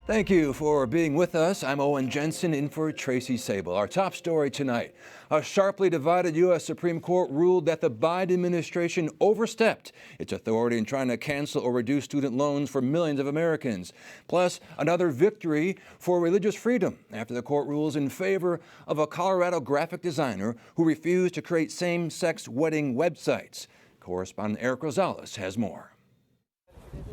Thank you for being with us. I'm Owen Jensen in for Tracy Sabol. Our top story tonight. A sharply divided U.S. Supreme Court ruled that the Biden administration overstepped its authority in trying to cancel or reduce student loans for millions of Americans. Plus, another victory for religious freedom after the court rules in favor of a Colorado graphic designer who refused to create same-sex wedding websites. Correspondent Eric Rosales has more.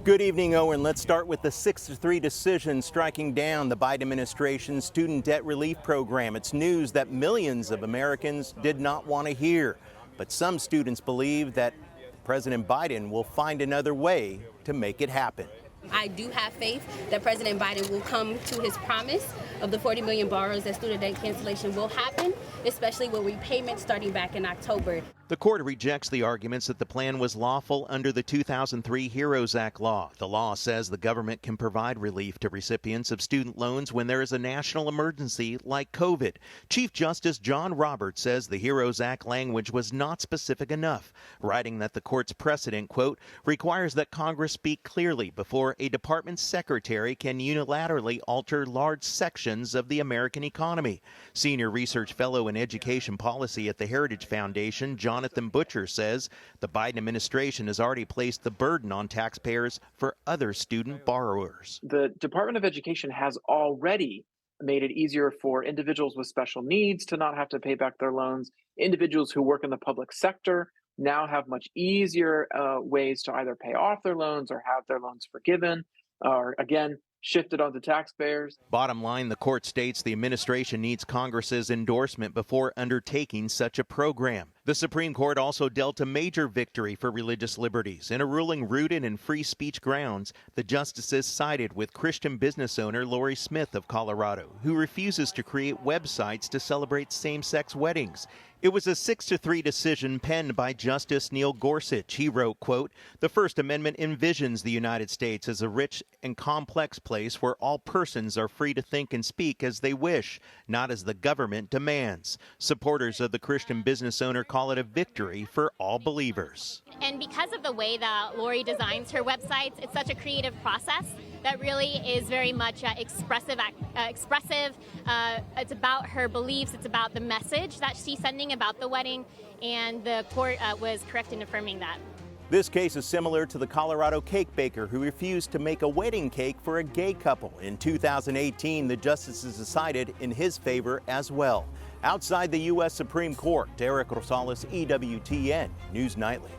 Good evening, Owen. Let's start with the 6-3 decision striking down the Biden administration's student debt relief program. It's news that millions of Americans did not want to hear. But some students believe that President Biden will find another way to make it happen. I do have faith that President Biden will come to his promise of the 40 million borrowers that student debt cancellation will happen, especially with repayments starting back in October. The court rejects the arguments that the plan was lawful under the 2003 HEROES Act law. The law says the government can provide relief to recipients of student loans when there is a national emergency like COVID. Chief Justice John Roberts says the HEROES Act language was not specific enough, writing that the court's precedent, quote, requires that Congress speak clearly before a department secretary can unilaterally alter large sections of the American economy. Senior research fellow in education policy at the Heritage Foundation, Jonathan Butcher, says the Biden administration has already placed the burden on taxpayers for other student borrowers. The Department of Education has already made it easier for individuals with special needs to not have to pay back their loans. Individuals who work in the public sector now have much easier ways to either pay off their loans or have their loans forgiven, or again, shifted onto taxpayers. Bottom line, the court states the administration needs Congress's endorsement before undertaking such a program. The Supreme Court also dealt a major victory for religious liberties. In a ruling rooted in free speech grounds, the justices sided with Christian business owner Lori Smith of Colorado, who refuses to create websites to celebrate same-sex weddings. It was a 6-3 decision penned by Justice Neil Gorsuch. He wrote, quote, the First Amendment envisions the United States as a rich and complex place where all persons are free to think and speak as they wish, not as the government demands. Supporters of the Christian business owner call it a victory for all believers. And because of the way that Lori designs her websites, it's such a creative process that really is very much expressive. It's about her beliefs. It's about the message that she's sending about the wedding, and the court was correct in affirming that. This case is similar to the Colorado cake baker who refused to make a wedding cake for a gay couple. In 2018, the justices decided in his favor as well. Outside the U.S. Supreme Court, Eric Rosales, EWTN News Nightly.